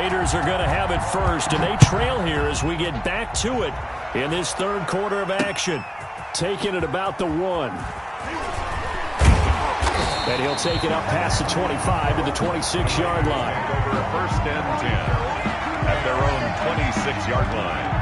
Raiders are going to have it first, and they trail here as we get back to it in this third quarter of action. Taking it about the 1. And he'll take it up past the 25 to the 26-yard line. Over first and 10 at their own 26-yard line.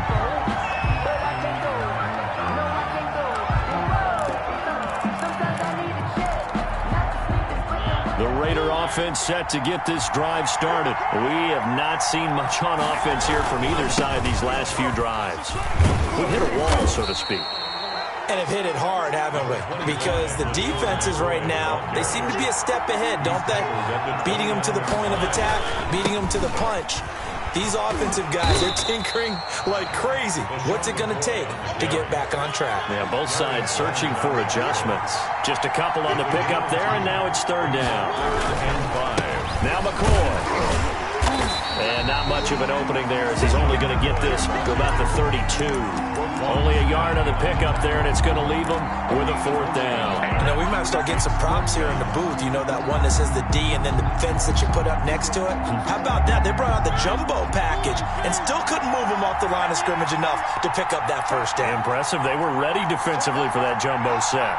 The Raider offense set to get this drive started. We have not seen much on offense here from either side these last few drives. We've hit a wall, so to speak. And have hit it hard, haven't we? Because the defenses right now, they seem to be a step ahead, don't they? Beating them to the point of attack, beating them to the punch. These offensive guys, they're tinkering like crazy. What's it going to take to get back on track? Yeah, both sides searching for adjustments. Just a couple on the pickup there, and now it's third down. Now McCoy. And not much of an opening there as he's only going to get this to about the 32. Only a yard on the pickup there, and it's going to leave him with a fourth down. You know, we might start getting some props here in the booth. You know, that one that says the D and then the fence that you put up next to it? How about that? They brought out the jumbo package and still couldn't move him off the line of scrimmage enough to pick up that first down. Impressive. They were ready defensively for that jumbo set.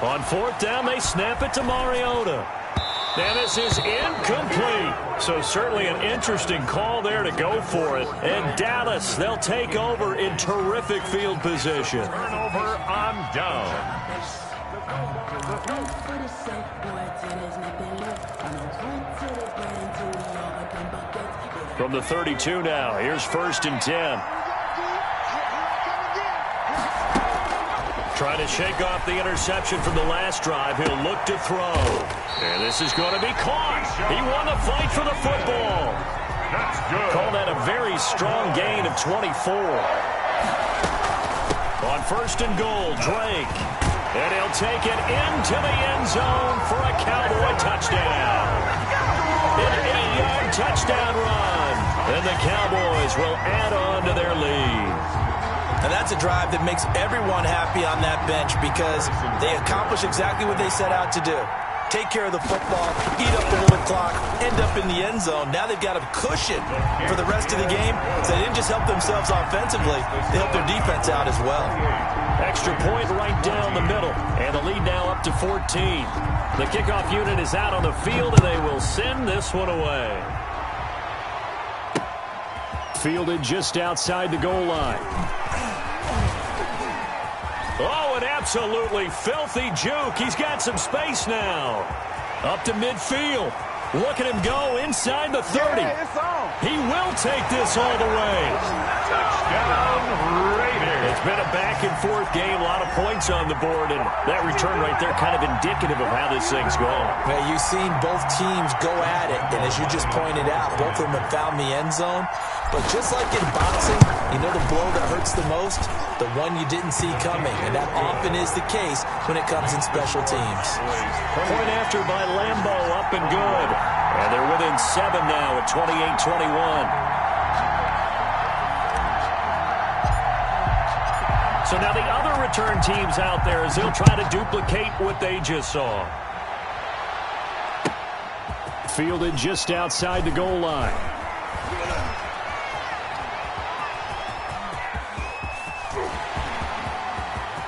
On fourth down, they snap it to Mariota. And this is incomplete. So certainly an interesting call there to go for it. And Dallas, they'll take over in terrific field position. Turnover on down. From the 32 now, here's first and 10. Trying to shake off the interception from the last drive. He'll look to throw. And this is going to be caught. He won the fight for the football. That's good. Call that a very strong gain of 24. On first and goal, Drake. And he'll take it into the end zone for a Cowboy touchdown. An 8-yard touchdown run. And the Cowboys will add on to their lead. And that's a drive that makes everyone happy on that bench because they accomplish exactly what they set out to do. Take care of the football, eat up a little clock, end up in the end zone. Now they've got a cushion for the rest of the game. So they didn't just help themselves offensively, they helped their defense out as well. Extra point right down the middle. And the lead now up to 14. The kickoff unit is out on the field, and they will send this one away. Fielded just outside the goal line. Oh, an absolutely filthy juke. He's got some space now. Up to midfield. Look at him go inside the 30. He will take this all the way. Touchdown, Raiders. It's been a back-and-forth game, a lot of points on the board, and that return right there kind of indicative of how this thing's going. Well, you've seen both teams go at it, and as you just pointed out, both of them have found the end zone. But just like in boxing, you know the blow that hurts the most? The one you didn't see coming, and that often is the case when it comes in special teams. Point after by Lambo, up and good. And they're within 7 now at 28-21. So now the other return teams out there as they'll try to duplicate what they just saw. Fielded just outside the goal line.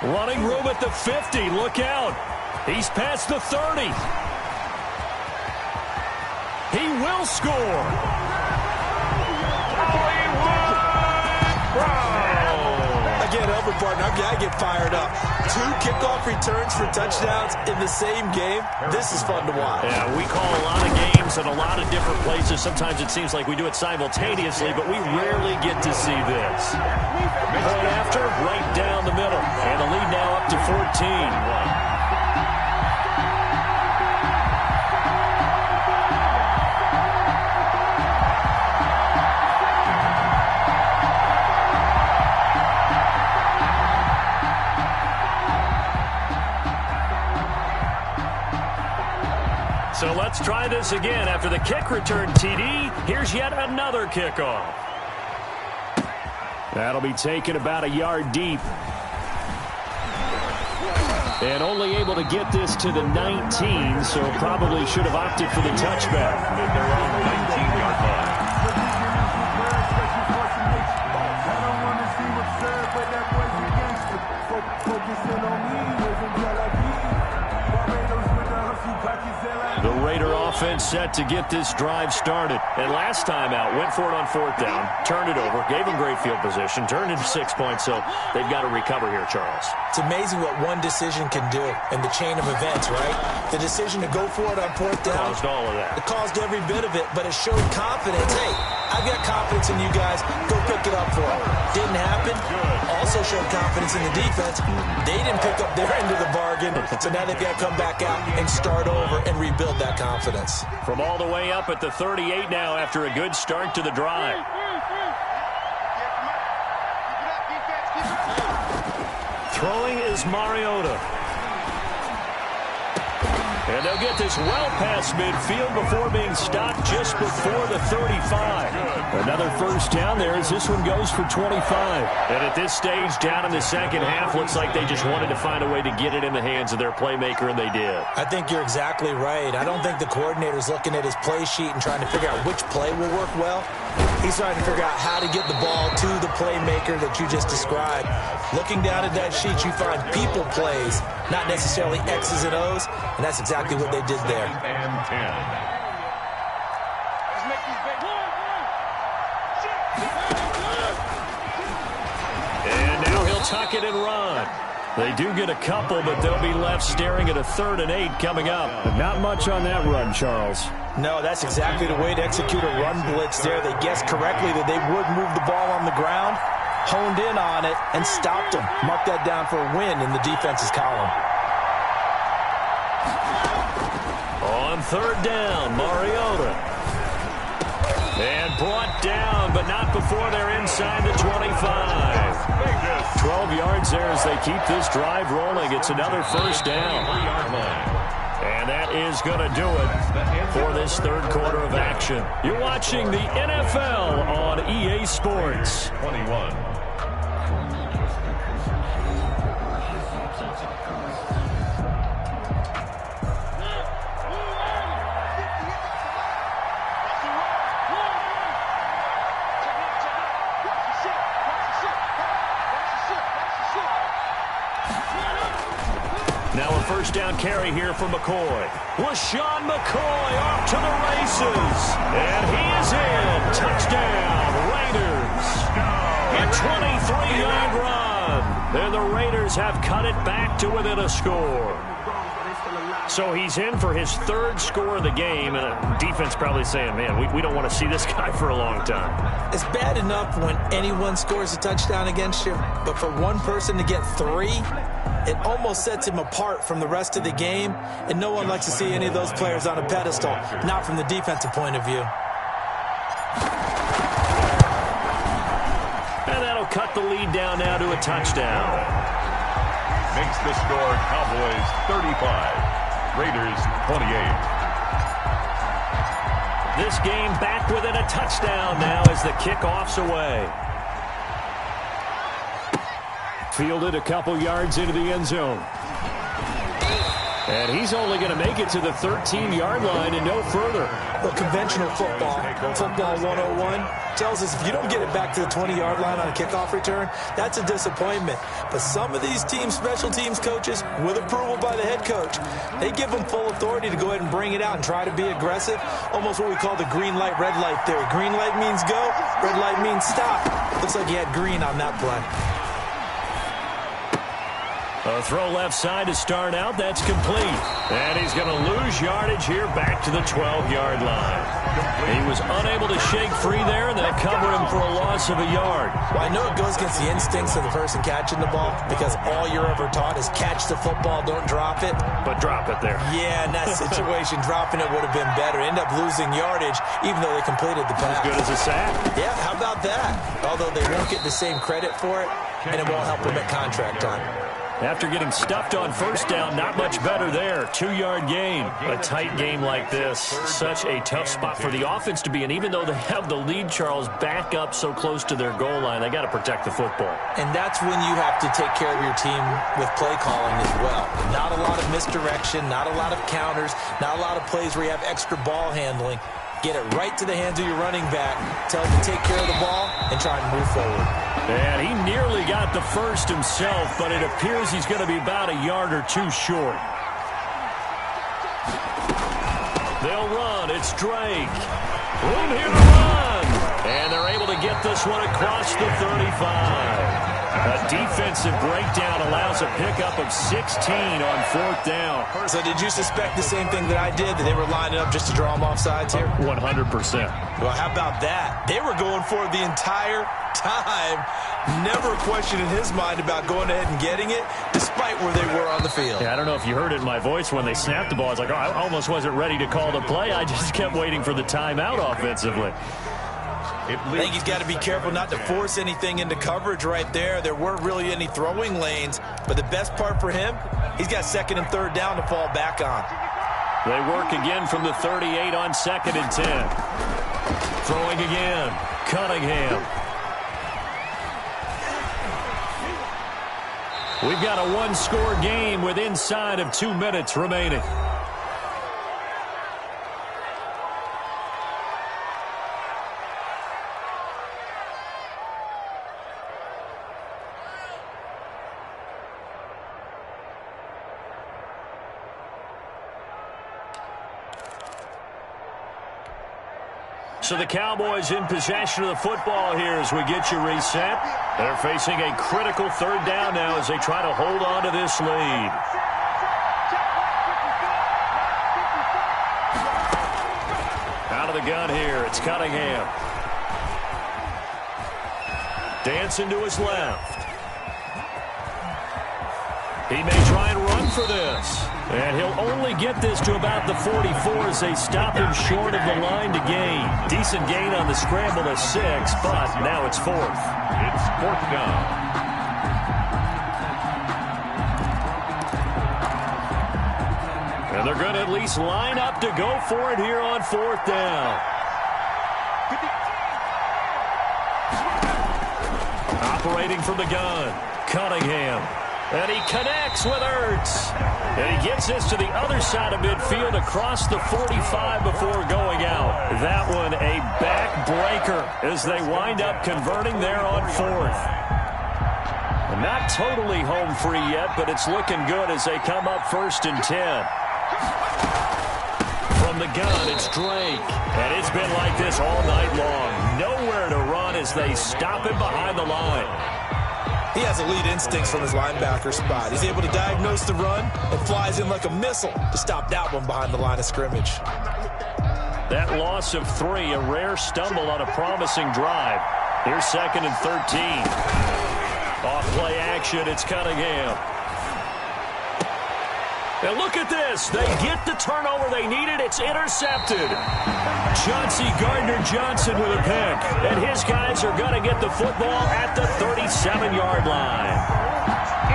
Running room at the 50. Look out. He's past the 30. He will score. Again, Elmer partner, I get fired up. 2 kickoff returns for touchdowns in the same game. This is fun to watch. Yeah, we call a lot of games in a lot of different places. Sometimes it seems like we do it simultaneously, but we rarely get to see this. Point after, right down the middle. And the lead now up to 14. So let's try this again. After the kick return TD, here's yet another kickoff. That'll be taken about a yard deep. And only able to get this to the 19, so probably should have opted for the touchback. At their own 19-yard line. The Raider offense set to get this drive started. And last time out, went for it on 4th down, turned it over, gave them great field position, turned into 6 points, so they've got to recover here, Charles. It's amazing what one decision can do in the chain of events, right? The decision to go for it on 4th down. Caused all of that. It caused every bit of it, but it showed confidence. Hey, I've got confidence in you guys. Go pick it up for them. Didn't happen. Also showed confidence in the defense. They didn't pick up their end of the bargain, so now they've got to come back out and start over and rebuild that confidence. From all the way up at the 38 now after a good start to the drive. Throwing is Mariota. And they'll get this well past midfield before being stopped just before the 35. Another first down there as this one goes for 25. And at this stage, down in the second half, looks like they just wanted to find a way to get it in the hands of their playmaker, and they did. I think you're exactly right. I don't think the coordinator's looking at his play sheet and trying to figure out which play will work well. He's trying to figure out how to get the ball to the playmaker that you just described. Looking down at that sheet, you find people plays, not necessarily X's and O's, and that's exactly what they did there. And 10. And now he'll tuck it and run. They do get a couple, but they'll be left staring at a 3rd and 8 coming up. But not much on that run, Charles. No, that's exactly the way to execute a run blitz there. They guessed correctly that they would move the ball on the ground, honed in on it, and stopped them. Mark that down for a win in the defense's column. On 3rd down, Mariota. And brought down, but not before they're inside the 25. 12 yards there as they keep this drive rolling. It's another first down. And that is going to do it for this 3rd quarter of action. You're watching the NFL on EA Sports. 21. Now a first down carry here for McCoy. LaShawn McCoy off to the races. And he is in. Touchdown, Raiders. A 23-yard run. And the Raiders have cut it back to within a score. So he's in for his 3rd score of the game, and defense probably saying, man, we don't want to see this guy for a long time. It's bad enough when anyone scores a touchdown against you, but for one person to get 3, it almost sets him apart from the rest of the game, and no one likes to see any of those players on a pedestal, not from the defensive point of view. And that'll cut the lead down now to a touchdown. Makes the score Cowboys 35. Raiders 28. This game back within a touchdown now as the kickoff's away. Fielded a couple yards into the end zone. And he's only going to make it to the 13-yard line and no further. Well, conventional football 101, tells us if you don't get it back to the 20-yard line on a kickoff return, that's a disappointment. But some of these special teams coaches, with approval by the head coach, they give them full authority to go ahead and bring it out and try to be aggressive. Almost what we call the green light, red light theory. Green light means go, red light means stop. Looks like he had green on that play. A throw left side to start out. That's complete. And he's going to lose yardage here back to the 12-yard line. He was unable to shake free there, and that covered him for a loss of a yard. Well, I know it goes against the instincts of the person catching the ball because all you're ever taught is catch the football, don't drop it. But drop it there. Yeah, in that situation, dropping it would have been better. End up losing yardage even though they completed the pass. As good as a sack. Yeah, how about that? Although they won't get the same credit for it, and it won't help them at contract time. After getting stuffed on first down, not much better there. 2-yard gain. A tight game like this, such a tough spot for the offense to be in. Even though they have the lead, Charles, back up so close to their goal line, they got to protect the football. And that's when you have to take care of your team with play calling as well. Not a lot of misdirection, not a lot of counters, not a lot of plays where you have extra ball handling. Get it right to the hands of your running back. Tell him to take care of the ball and try and move forward. And he nearly got the first himself, but it appears he's going to be about a yard or two short. They'll run. It's Drake. Room here to run. And they're able to get this one across the 35. A defensive breakdown allows a pickup of 16 on fourth down. So did you suspect the same thing that I did, that they were lining up just to draw them off sides here? 100%. Well, how about that? They were going for it the entire time. Never a question in his mind about going ahead and getting it, despite where they were on the field. Yeah, I don't know if you heard it in my voice when they snapped the ball. I was like, oh, I almost wasn't ready to call the play. I just kept waiting for the timeout offensively. I think he's got to be careful not to force anything into coverage right there. There weren't really any throwing lanes, but the best part for him, he's got second and third down to fall back on. They work again from the 38 on 2nd and 10. Throwing again. Cunningham. We've got a one-score game with inside of 2 minutes remaining. So the Cowboys in possession of the football here as we get you reset. They're facing a critical third down now as they try to hold on to this lead. Out of the gun here, it's Cunningham. Dancing to his left. He may try and run for this. And he'll only get this to about the 44 as they stop him short of the line to gain. Decent gain on the scramble of 6, but now it's 4th. It's 4th down. And they're going to at least line up to go for it here on 4th down. Operating from the gun, Cunningham. And he connects with Ertz. And he gets this to the other side of midfield across the 45 before going out. That one a backbreaker as they wind up converting there on 4th. And not totally home free yet, but it's looking good as they come up 1st and 10. From the gun, it's Drake. And it's been like this all night long. Nowhere to run as they stop him behind the line. He has elite instincts from his linebacker spot. He's able to diagnose the run and flies in like a missile to stop that one behind the line of scrimmage. That loss of 3, a rare stumble on a promising drive. Here's 2nd and 13. Off play action, it's Cunningham. And look at this. They get the turnover they needed. It's intercepted. Chauncey Gardner-Johnson with a pick. And his guys are going to get the football at the 37-yard line.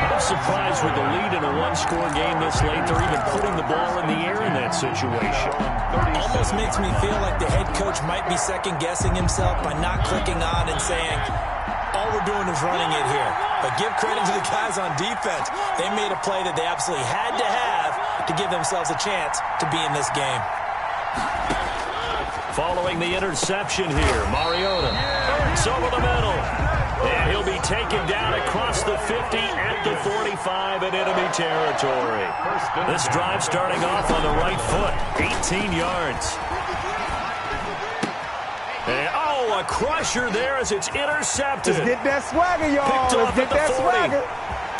I'm surprised with the lead in a one-score game this late. They're even putting the ball in the air in that situation. Almost makes me feel like the head coach might be second-guessing himself by not clicking on and saying, all we're doing is running it here. But give credit to the guys on defense. They made a play that they absolutely had to have to give themselves a chance to be in this game. Following the interception here, Mariota. It's over the middle. And he'll be taken down across the 50 at the 45 in enemy territory. This drive starting off on the right foot. 18 yards. And, a crusher there as it's intercepted. Let's get that swagger, y'all. Let's get that 40, swagger.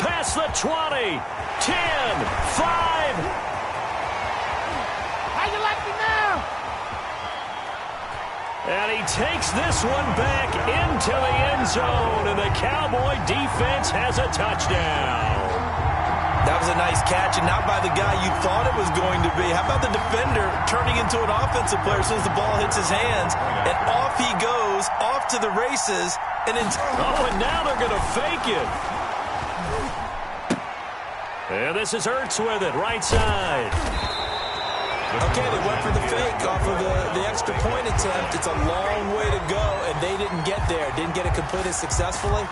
Past the 20, 10, 5. How you like me now? And he takes this one back into the end zone, and the Cowboy defense has a touchdown. That was a nice catch, and not by the guy you thought it was going to be. How about the defender turning into an offensive player as soon as the ball hits his hands, and off he goes, off to the races. And now they're going to fake it. And this is Ertz with it, right side. Okay, they went for the fake off of the extra point attempt. It's a long way to go, and they didn't get there. Didn't get it completed successfully.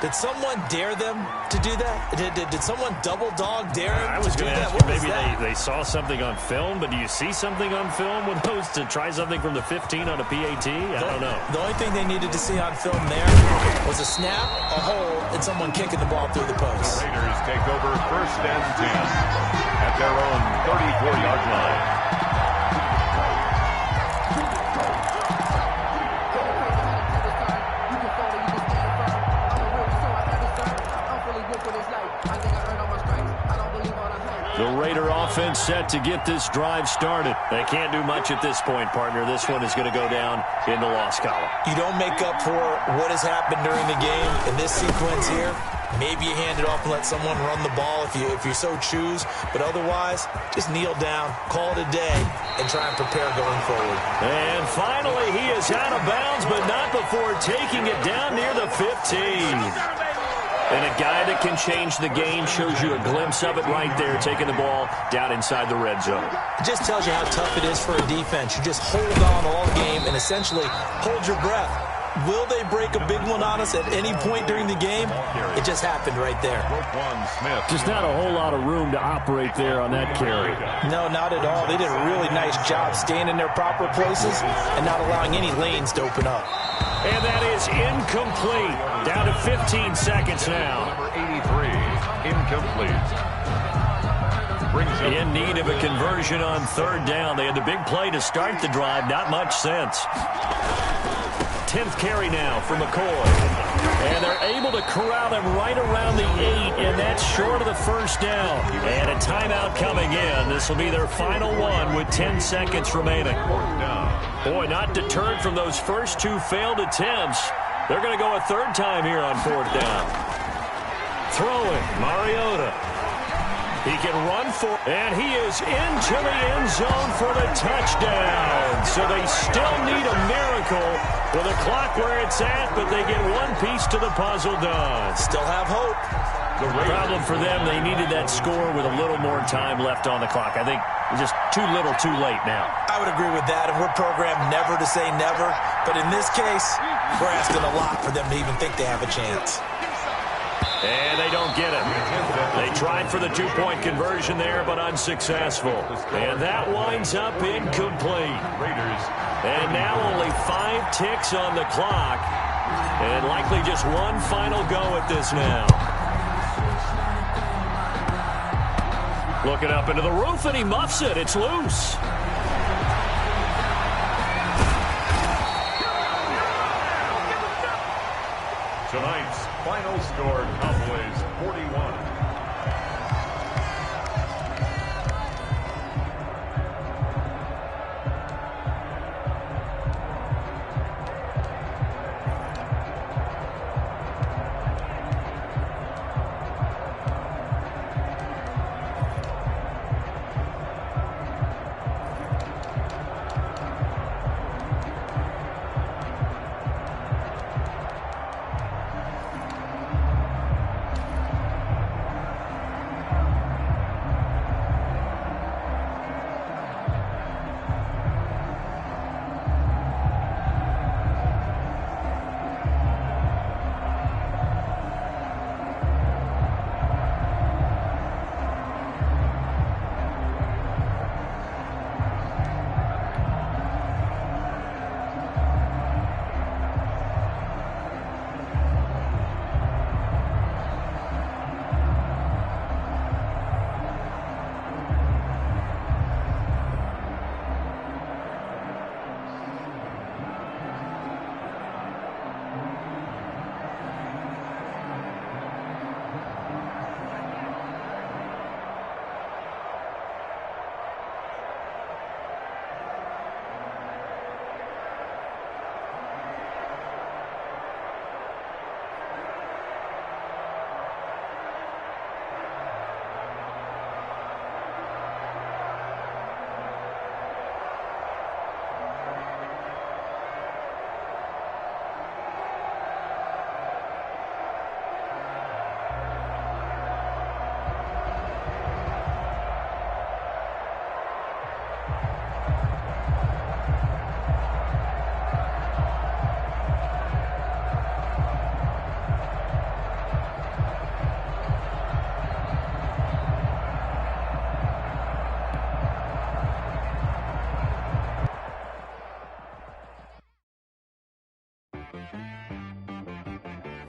Did someone dare them to do that? Did someone double dog dare them I was to do going to that? ask you, What was maybe that? they saw something on film, but do you see something on film with those to try something from the 15 on a PAT? I don't know. The only thing they needed to see on film there was a snap, a hole, and someone kicking the ball through the post. The Raiders take over 1st and 10 at their own 34-yard line. The Raider offense set to get this drive started. They can't do much at this point, partner. This one is going to go down in the loss column. You don't make up for what has happened during the game in this sequence here. Maybe you hand it off and let someone run the ball if you so choose. But otherwise, just kneel down, call it a day, and try and prepare going forward. And finally, he is out of bounds, but not before taking it down near the 15. And a guy that can change the game shows you a glimpse of it right there, taking the ball down inside the red zone. It just tells you how tough it is for a defense. You just hold on all game and essentially hold your breath. Will they break a big one on us at any point during the game? It just happened right there. Just not a whole lot of room to operate there on that carry. No, not at all. They did a really nice job staying in their proper places and not allowing any lanes to open up. And that is incomplete. Down to 15 seconds now. Number 83, incomplete. In need of a conversion on 3rd down. They had the big play to start the drive. Not much sense. 10th carry now for McCoy. And they're able to corral him right around the 8, and that's short of the 1st down. And a timeout coming in. This will be their final one with 10 seconds remaining. Boy, not deterred from those first 2 failed attempts. They're going to go a 3rd time here on 4th down. Throwing, Mariota. He can run for, and he is into the end zone for the touchdown. So they still need a miracle with the clock where it's at, but they get one piece to the puzzle done. Still have hope. The problem for them, they needed that score with a little more time left on the clock. I think just too little, too late now. I would agree with that, and we're programmed never to say never. But in this case, we're asking a lot for them to even think they have a chance. And they don't get it. They tried for the 2-point conversion there, but unsuccessful. And that winds up incomplete. And now only 5 ticks on the clock. And likely just one final go at this now. Looking up into the roof, and he muffs it. It's loose. Tonight's final score, Cowboys 41.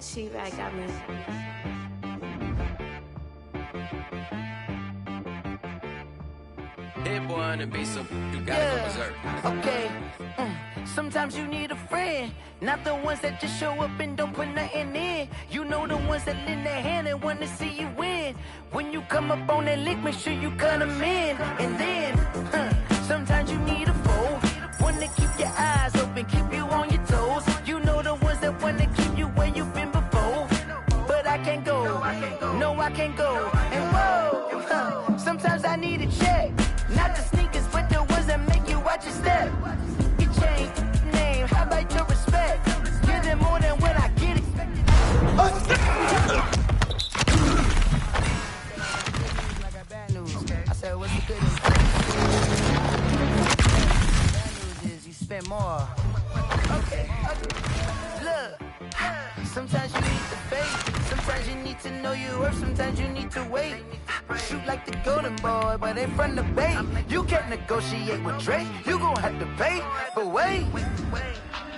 She right got me. Hit one and be so you gotta go berserk. Okay. Sometimes you need a friend, not the ones that just show up and don't put nothing in. You know the ones that lend their hand and want to see you win. When you come up on that lick, make sure you cut them in. And then, sometimes you need a foe, one to keep your eyes open, keep you on your toes. You know the ones that want to keep you where you've been before. But I can't go, no I can't go. And whoa, sometimes I need a check. Not the sneakers, but the ones that make you watch your step. Your chain, name, how about your respect? Give them more than what I get expected. I got bad news. I said, what's the good news? Bad news is you spend more. Okay. Look, sometimes you need the faith. Sometimes you need to know your worth. Sometimes you need to wait. Shoot like the golden boy, but in front of bait. You can't negotiate with Drake. You gon' have to pay. But wait,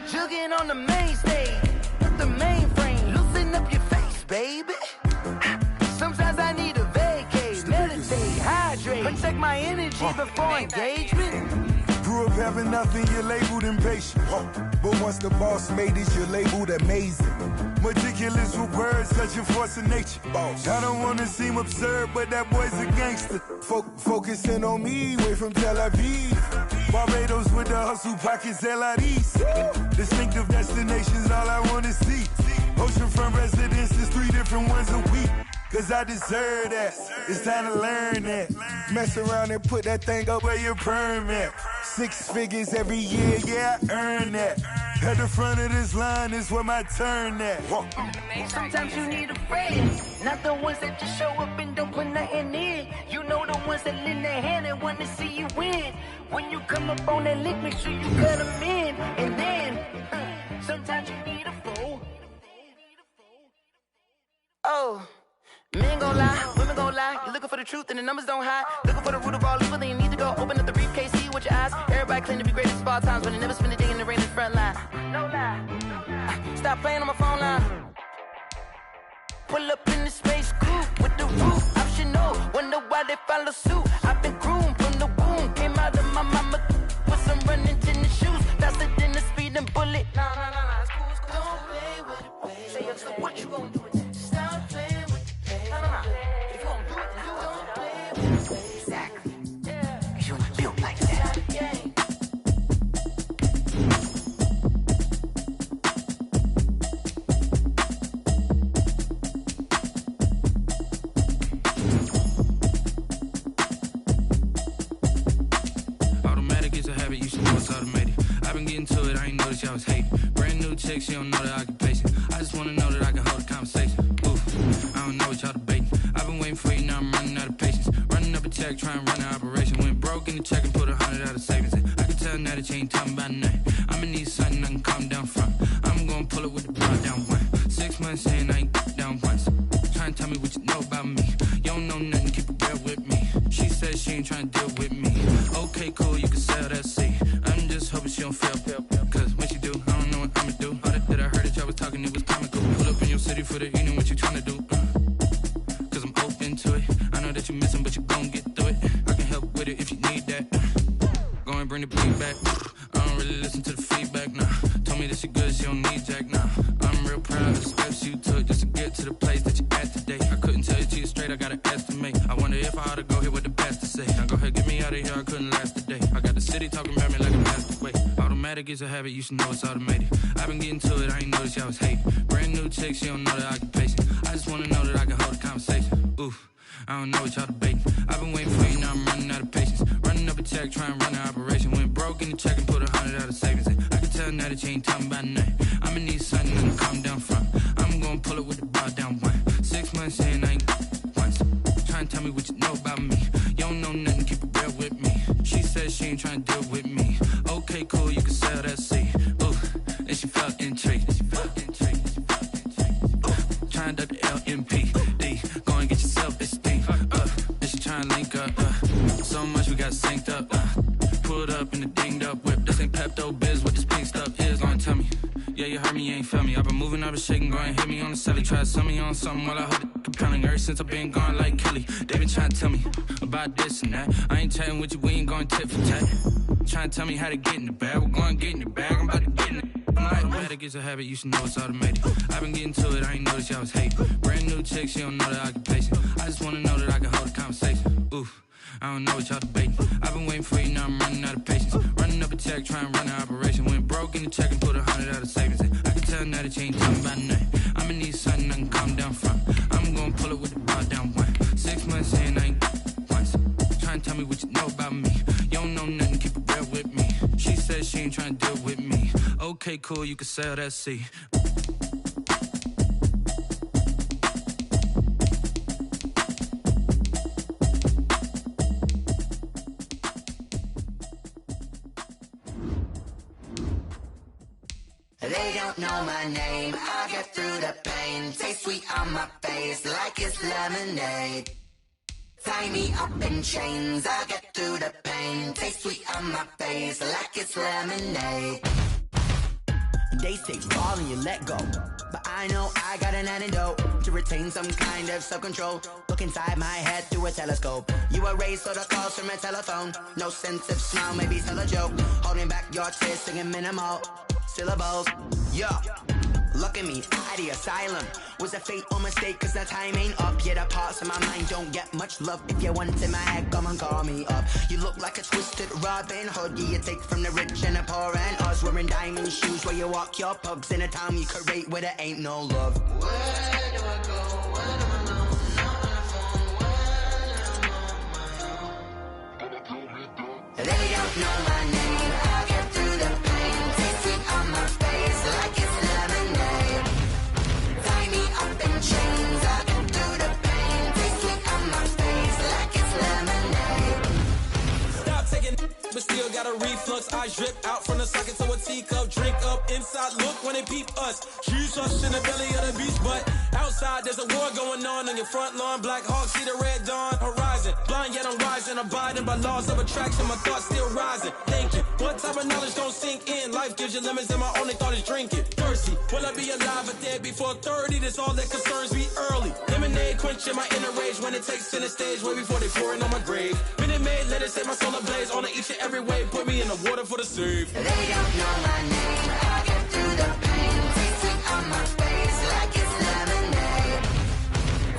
jugging on the main stage, the mainframe, loosen up your face, baby. Sometimes I need a vacate, meditate, hydrate, protect my energy before engagement. Grew up having nothing, you're labeled impatient. But once the boss made it, you're labeled amazing. Meticulous with words, such a force of nature. I don't wanna seem absurd, but that boy's a gangster. Focusing on me, way from Tel Aviv. Barbados with the hustle pockets, LIDs. Distinctive destinations, all I wanna see. Oceanfront residences, 3 different ones a week. Cause I deserve that, it's time to learn that. Mess around and put that thing up where your perm at. 6 figures every year, yeah, I earn that. At the front of this line is where my turn at. Sometimes you need a friend, not the ones that just show up and don't put nothing in. You know the ones that lend their hand and want to see you win. When you come up on that lick, make sure you cut them in. And then, sometimes you need a foe. Oh. Men gon' lie, women gon' lie. You're looking for the truth and the numbers don't hide. Looking for the root of all evil, then you need to go open up the briefcase, see with your eyes. Everybody claim to be great at small times, but they never spend a day in the rain in the front line. No lie. Stop playing on my phone line. Pull up in the space coupe with the roof optional. Wonder why they follow suit. I've been groomed from the womb. Came out of my mama with some running tennis shoes. Faster than the speeding bullet. Nah, it's cool, it's cool. Don't play with it, baby. Say up, so what you gon' do? Stop playing with it. If you gon' do it, then don't play with it. Exactly. Cause you ain't built like that. Automatic is a habit, you should know it's automated. I've been getting to it, I ain't noticed y'all was hating. Brand new chick, she don't know the occupation. I just wanna know that I can hold a conversation. Oof, I don't know what y'all debating. I've been waiting for you, now I'm running out of patience. Running up a check, trying to run an operation. Went broke in the check and put 100 out of savings in. I can tell now that you ain't talking about nothing. I'ma need something I can calm down from. I'm gonna pull it with the broad down one. 6 months saying I ain't down once. Trying to tell me what you know about me. You don't know nothing, keep it real with me. She said she ain't trying to deal with me. Okay, cool, you can sell that seat. I'm just hoping she don't fail. Cause when she do, I don't know what I'ma do. All that I heard that y'all was talking, it was comical. Pull up in your city for the evening, what you trying to do? Cause I'm open to it. I know that you missing, but you gon' get through it. I can help with it if you need that. Go and bring the beat back. I don't really listen to the feedback, nah. Told me that she good, she don't need jack, nah. I'm real proud of the steps you took just to get to the place that you at today. I couldn't tell you to you straight, I gotta estimate. I wonder if I ought to go here with the best to say. Now go ahead, get me out of here, I couldn't last a day. I got the city talking about me like a passed away. Automatic is a habit, you should know it's automated. I've been getting to it, I ain't noticed y'all was hating. Brand new chick, she don't know the occupation. I just wanna know that I can hold a conversation. Oof, I don't know what y'all debating. I've been waiting for you, now I'm running out of patience. Running up a check, trying to run an operation. Went broke in the check and put 100 out of savings in. I can tell now that you ain't talking about nothing. I'ma need something I can calm down from. I'm gonna pull it with the broad down one. 6 months saying I ain't once. Trying to tell me what you know about me. You don't know nothing, keep it real with me. She said she ain't trying to deal with me. Okay, cool, you can sell that seat. Ooh, and she felt intrigued. Trying to duck the LMP. Go and get your self-esteem. And she trying to link up. So much we got synced up. Pulled up in the dinged up whip. This ain't Pepto-Biz, what this pink stuff is. Long tell me. Yeah, you heard me, you ain't feel me. I've been moving I was shaking, go and hit me on the celly. Try to sell me on something while I heard it compelling. Ever since I've been gone like Kelly, they been trying to tell me about this and that. I ain't chatting with you, we ain't going tit for tat. Trying to tell me how to get in the bag, we're going to get in the bag, I'm about to get in it. I'm like, automatic is a habit, you should know it's automated. I've been getting to it, I ain't noticed y'all was hating. Brand new chick, she don't know the occupation. I just wanna know that I can hold a conversation. Oof, I don't know what y'all debating. I've been waiting for you, now I'm running out of patience. Running up a check, trying to run an operation. Went broke in the check and put 100 out of savings in. I can tell now that you ain't talking about nothing. I'ma need something I can calm down from. I'm gonna pull it with the bar down one. 6 months in, I ain't once. Trying to tell me what you know about me. You don't know nothing, keep it real with me. She said she ain't trying to deal with me. Okay, cool, you can sell that C. They don't know my name, I get through the pain. Taste sweet on my face like it's lemonade. Tie me up in chains, I get through the pain. Taste sweet on my face like it's lemonade. They say fall and you let go, but I know I got an antidote to retain some kind of self-control. Look inside my head through a telescope. You erase all the calls from a telephone. No sense of smile, maybe tell a joke. Holding back your tears, singing minimal syllables. Yeah, look at me, out the asylum. Was a fate or mistake, cause the time ain't up. Yet the parts of my mind don't get much love. If you want in my head, come and call me up. You look like a twisted Robin Hood. Yeah, you take from the rich and the poor and us. Wearing diamond shoes where you walk your pugs in a town you create where there ain't no love. Where do I go? When I'm alone, not on the phone. When I'm on my own. They don't know my name. I get through the pain. Taste sweet on my face like it's lemonade. Tie me up in chains. I get through the pain. Taste sweet on my face like it's lemonade. Stop taking, but still got a reflux. I drip out from the socket to a teacup. Drink up inside, look when they peep us. Shoes us in the belly of the beast, but outside there's a war going on your front lawn. Black Hawk, see the red dawn horizon. Blind yet I'm rising, abiding by laws of attraction. My thoughts still rising, thinking what type of knowledge don't sink in. Life gives you limits and my only thought is drinking. Thirsty, will I be alive or dead before 30? That's all that concerns me early. Lemonade quenching my inner rage when it takes center stage way before they pour it on my grave. Minute Maid, let it set my soul ablaze on each and every way. Put me in the water for the save. They don't know my name. I get through the pain. Taste sweet on my face like it's lemonade.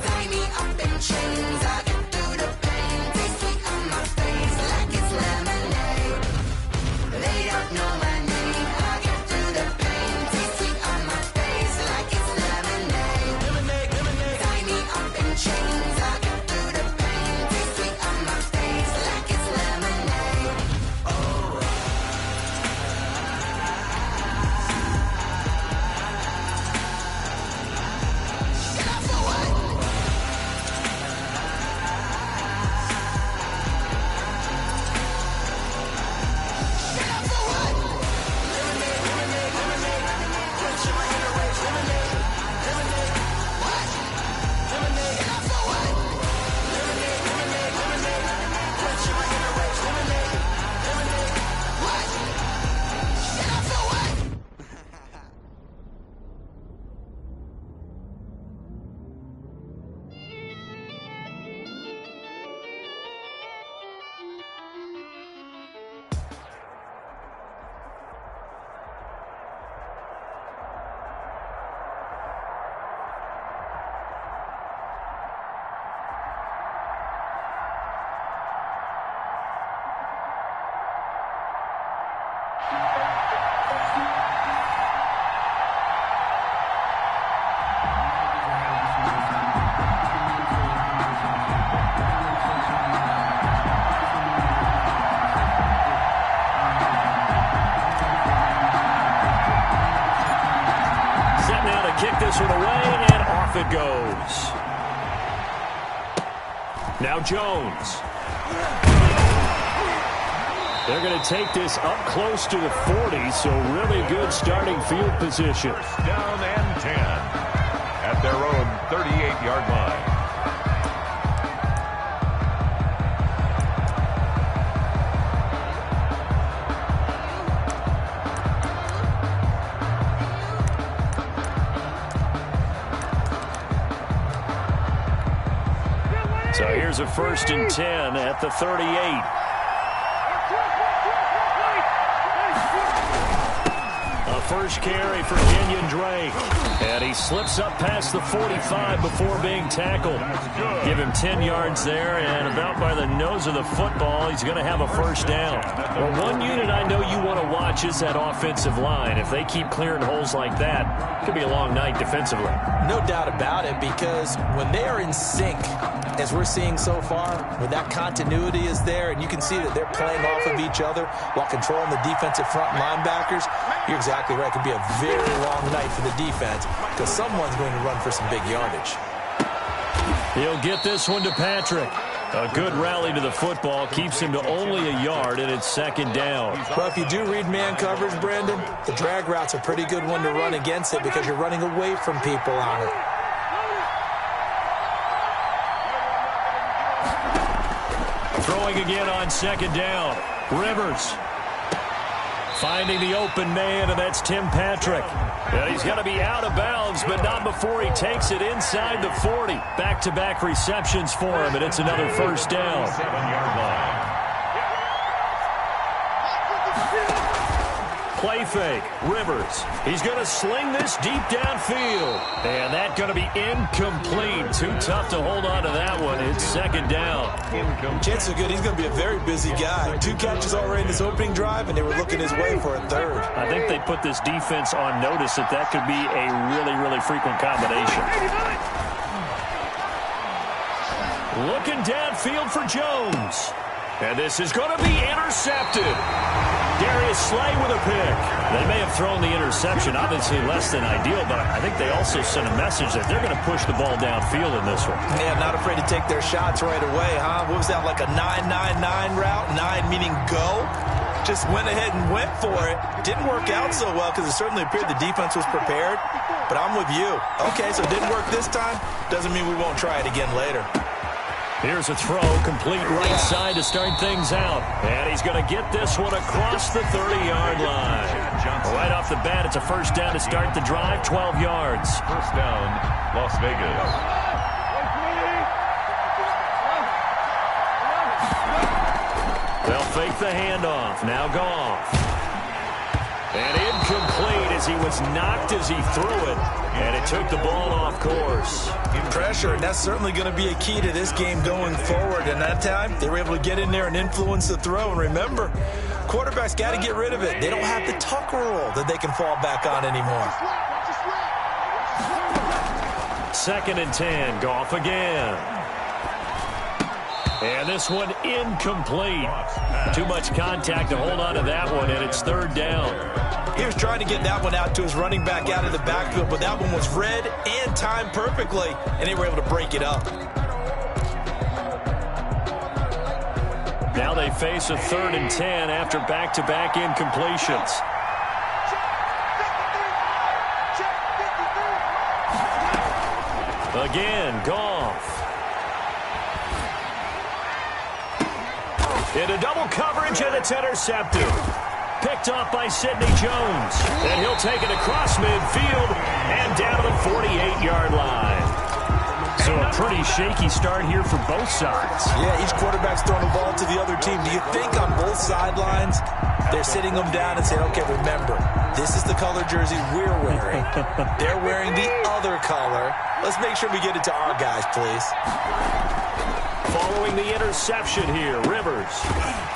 Tie me up in chains. I get through the pain. Taste sweet on my face like it's lemonade. They don't know my name. I get through the pain. Taste sweet on my face like it's lemonade. Lemonade, lemonade. Tie me up in chains. I get through the pain. Taste sweet on my face like it's lemonade. Oh. Kick this one away, and off it goes. Now Jones. They're going to take this up close to the 40, so really good starting field position. First down and 10 at their own 38-yard line. So here's a 1st and 10 at the 38. First carry for Kenyon Drake. And he slips up past the 45 before being tackled. Give him 10 yards there, and about by the nose of the football, he's going to have a 1st down. Well, one unit I know you want to watch is that offensive line. If they keep clearing holes like that, it could be a long night defensively. No doubt about it, because when they are in sync, as we're seeing so far, when that continuity is there, and you can see that they're playing off of each other while controlling the defensive front linebackers, you're exactly right. It could be a very long night for the defense because someone's going to run for some big yardage. He'll get this one to Patrick. A good rally to the football keeps him to only a yard, and it's 2nd down. Well, if you do read man coverage, Brandon, the drag route's a pretty good one to run against it because you're running away from people on it. Throwing again on 2nd down. Rivers finding the open man, and that's Tim Patrick. And he's going to be out of bounds, but not before he takes it inside the 40. Back-to-back receptions for him, and it's another 1st down. 7-yard line. Play fake. Rivers. He's going to sling this deep downfield. And that's going to be incomplete. Too tough to hold on to that one. It's 2nd down. Chances are good he's going to be a very busy guy. 2 catches already in this opening drive, and they were looking his way for a 3rd. I think they put this defense on notice that could be a really, really frequent combination. Looking downfield for Jones. And this is going to be intercepted. Darius Slay with a pick. They may have thrown the interception, obviously less than ideal, but I think they also sent a message that they're going to push the ball downfield in this one. Yeah, not afraid to take their shots right away, huh? What was that, like a 9-9-9 route? 9 meaning go? Just went ahead and went for it. Didn't work out so well because it certainly appeared the defense was prepared, but I'm with you. Okay, so it didn't work this time. Doesn't mean we won't try it again later. Here's a throw, complete right side to start things out. And he's going to get this one across the 30-yard line. Right off the bat, it's a 1st down to start the drive, 12 yards. 1st down, Las Vegas. They'll fake the handoff. Now Goff. And incomplete as he was knocked as he threw it. And it took the ball off course. Pressure, and that's certainly going to be a key to this game going forward. And that time, they were able to get in there and influence the throw. And remember, quarterbacks got to get rid of it. They don't have the tuck rule that they can fall back on anymore. 2nd and 10, Goff again. And this one incomplete. Too much contact to hold on to that one, and it's 3rd down. He was trying to get that one out to his running back out of the backfield, but that one was read and timed perfectly, and they were able to break it up. Now they face a 3rd and 10 after back-to-back incompletions. Again, Goff. Into double coverage, and it's intercepted. Picked off by Sidney Jones. And he'll take it across midfield and down to the 48-yard line. So a pretty shaky start here for both sides. Yeah, each quarterback's throwing the ball to the other team. Do you think on both sidelines they're sitting them down and saying, okay, remember, this is the color jersey we're wearing. They're wearing the other color. Let's make sure we get it to our guys, please. Following the interception here, Rivers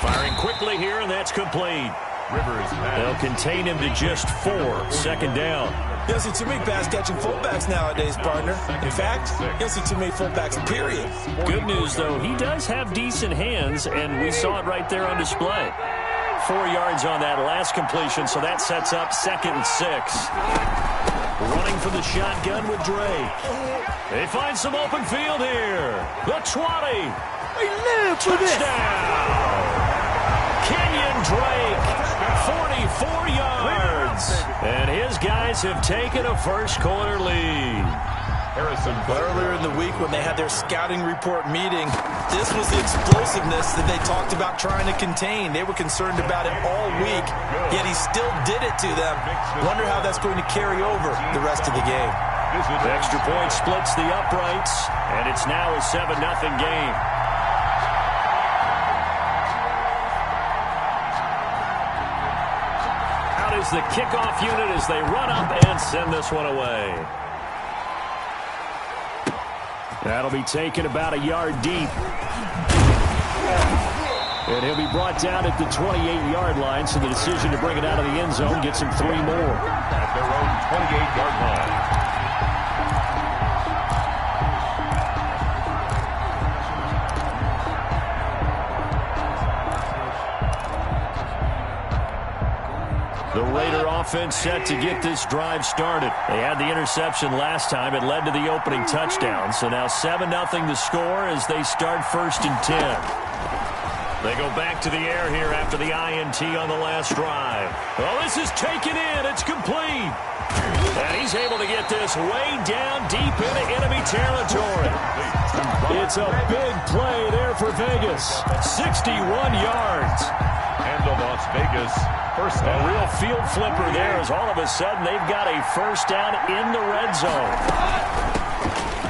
firing quickly here, and that's complete. Rivers. They'll contain him to just 4. 2nd down. You don't see too many pass-catching fullbacks nowadays, partner. In fact, you don't see too many fullbacks, period. Good news, though, he does have decent hands, and we saw it right there on display. 4 yards on that last completion, so that sets up 2nd and 6. Running for the shotgun with Drake. They find some open field here. The 20. Touchdown. Kenyon Drake. 44 yards. And his guys have taken a first-quarter lead. Earlier in the week when they had their scouting report meeting, this was the explosiveness that they talked about trying to contain. They were concerned about it all week, yet he still did it to them. Wonder how that's going to carry over the rest of the game. Extra point splits the uprights, and it's now a 7-0 game. Out is the kickoff unit as they run up and send this one away. That'll be taken about a yard deep. And he'll be brought down at the 28-yard line, so the decision to bring it out of the end zone gets him 3 more. At their own 28-yard line. The Raider offense set to get this drive started. They had the interception last time. It led to the opening touchdown. So now 7-0 the score as they start 1st and 10. They go back to the air here after the INT on the last drive. Oh, this is taken in. It's complete. And he's able to get this way down deep into enemy territory. It's a big play there for Vegas. 61 yards. And the Las Vegas first down. A real field flipper there as all of a sudden they've got a first down in the red zone.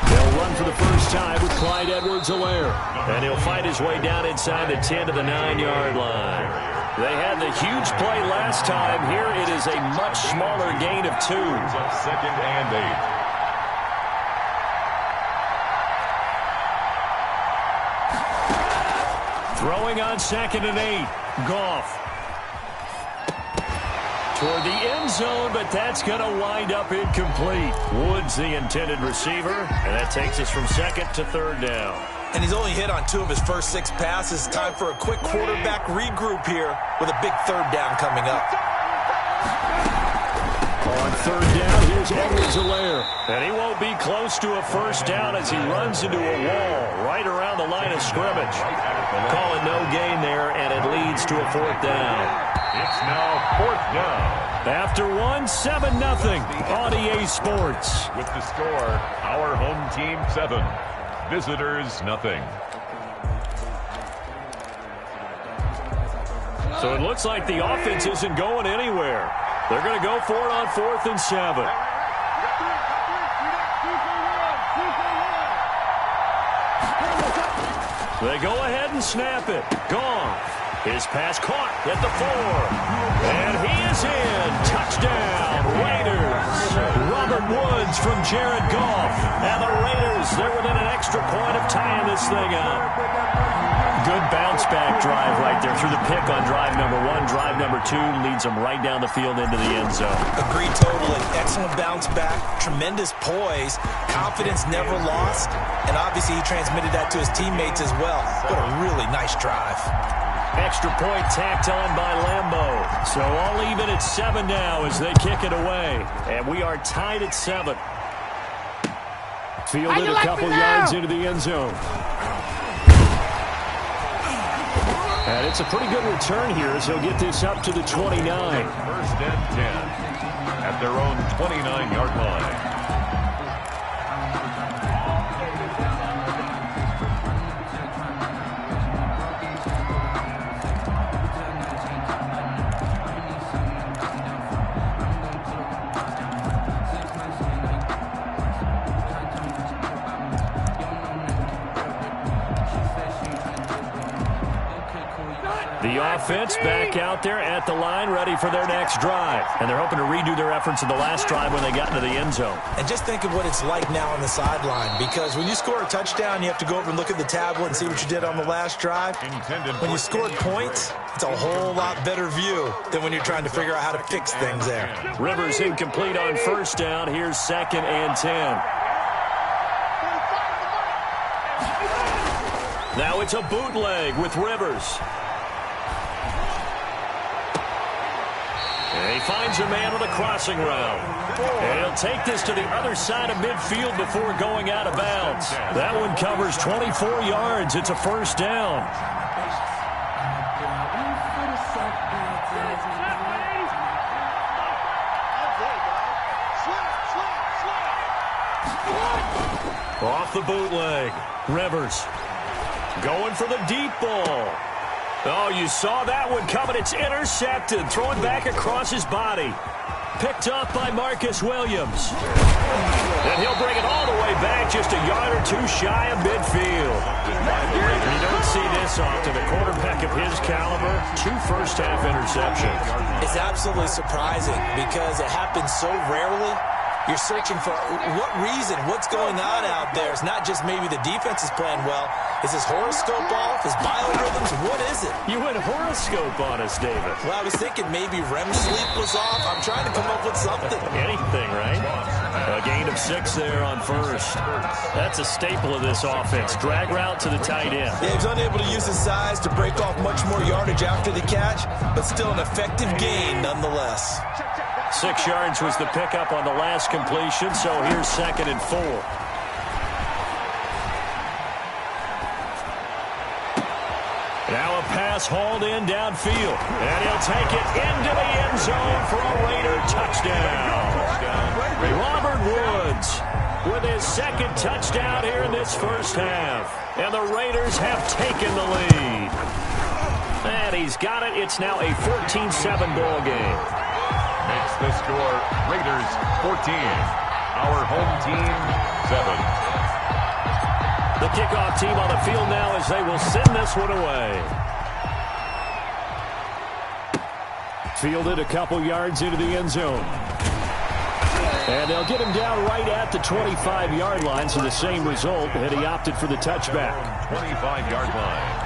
They'll run for the first time with Clyde Edwards-Helaire. And he'll fight his way down inside the 10 to the 9-yard line. They had the huge play last time. Here it is a much smaller gain of 2. 2nd and 8. Throwing on 2nd and 8. Goff. Toward the end zone, but that's going to wind up incomplete. Woods the intended receiver, and that takes us from 2nd to 3rd down. And he's only hit on 2 of his first 6 passes. Time for a quick quarterback regroup here with a big 3rd down coming up. On 3rd down, here's Edwards-Helaire. And he won't be close to a first down as he runs into a wall right around the line of scrimmage. Calling no gain there, and it leads to a 4th down. It's now 4th down. After 7-0 on EA Sports. With the score, our home team 7, visitors nothing. So it looks like the offense isn't going anywhere. They're going to go for it on 4th and 7. They go ahead and snap it. Gone. His pass caught at the 4. And he is in. Touchdown, Raiders. Robert Woods from Jared Goff. And the Raiders, they're within an extra point of tying this thing up. Good bounce-back drive right there through the pick on drive number 1. Drive number 2 leads them right down the field into the end zone. Agreed totally. Excellent bounce-back, tremendous poise, confidence never lost, and obviously he transmitted that to his teammates as well. What a really nice drive. Extra point tacked on by Lambeau. So all even at 7 now as they kick it away. And we are tied at 7. Fielded a couple yards into the end zone. And it's a pretty good return here as he'll get this up to the 29. 1st and 10 at their own 29-yard line. The offense back out there at the line, ready for their next drive. And they're hoping to redo their efforts in the last drive when they got into the end zone. And just think of what it's like now on the sideline, because when you score a touchdown, you have to go over and look at the tablet and see what you did on the last drive. When you scored points, it's a whole lot better view than when you're trying to figure out how to fix things there. Rivers incomplete on 1st down. Here's 2nd and 10. Now it's a bootleg with Rivers. And he finds a man on the crossing route. And he'll take this to the other side of midfield before going out of bounds. That one covers 24 yards. It's a 1st down. Off the bootleg. Rivers going for the deep ball. Oh, you saw that one coming. It's intercepted. Throwing back across his body. picked off by Marcus Williams. And he'll bring it all the way back, just a yard or two shy of midfield. You don't see this often. A quarterback of his caliber, 2 first-half interceptions. It's absolutely surprising because it happens so rarely. You're searching for what reason, what's going on out there. It's not just maybe the defense is playing well. Is his horoscope off? His biorhythms? What is it? You went horoscope on us, David. Well, I was thinking maybe REM sleep was off. I'm trying to come up with something. Anything, right? A gain of 6 there on first. That's a staple of this offense. Drag route to the tight end. Yeah, he's unable to use his size to break off much more yardage after the catch, but still an effective gain nonetheless. 6 yards was the pickup on the last completion, so here's 2nd and 4. Now a pass hauled in downfield, and he'll take it into the end zone for a Raider touchdown. Robert Woods with his 2nd touchdown here in this first half, and the Raiders have taken the lead. And he's got it. It's now a 14-7 ball game. Makes the score Raiders 14. Our home team 7. The kickoff team on the field now as they will send this one away. Fielded a couple yards into the end zone. And they'll get him down right at the 25-yard line, so the same result, and he opted for the touchback. 25-yard line.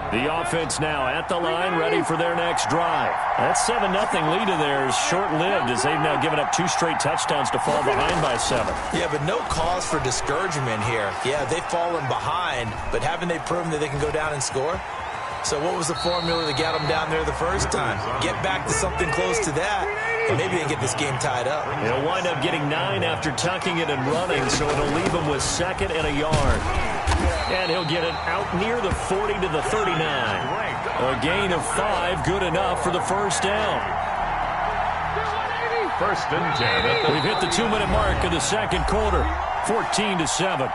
The offense now at the line, ready for their next drive. That 7-0 lead of theirs short-lived as they've now given up 2 straight touchdowns to fall behind by 7. Yeah, but no cause for discouragement here. Yeah, they've fallen behind, but haven't they proven that they can go down and score? So what was the formula that got them down there the first time? Get back to something close to that, and maybe they get this game tied up. They'll wind up getting 9 after tucking it and running, so it'll leave them with 2nd and a yard. And he'll get it out near the 40 to the 39. A gain of 5, good enough for the first down. 1st and 10. We've hit the 2-minute mark of the 2nd quarter, 14-7.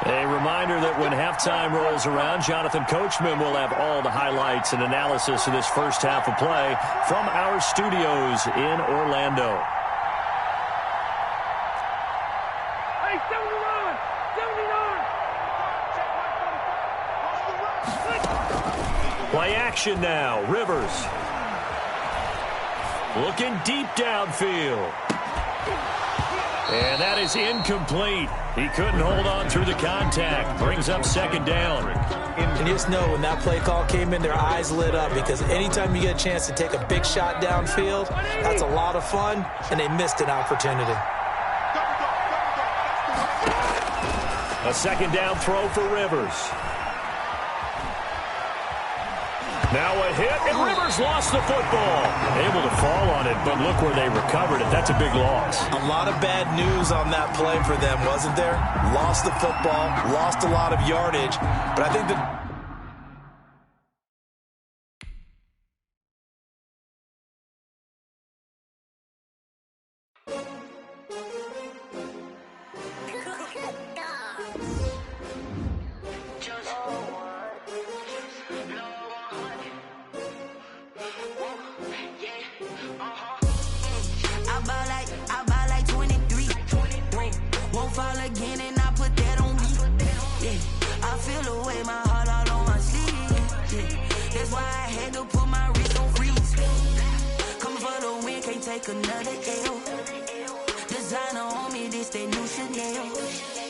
A reminder that when halftime rolls around, Jonathan Coachman will have all the highlights and analysis of this first half of play from our studios in Orlando. Play action now. Rivers. Looking deep downfield. And that is incomplete. He couldn't hold on through the contact. Brings up 2nd down. And just know when that play call came in, their eyes lit up because anytime you get a chance to take a big shot downfield, that's a lot of fun, and they missed an opportunity. A 2nd down throw for Rivers. Now a hit, and Rivers lost the football. Able to fall on it, but look where they recovered it. That's a big loss. A lot of bad news on that play for them, wasn't there? Lost the football, lost a lot of yardage, but I think that... Take another L. Designer on me, this they new Chanel.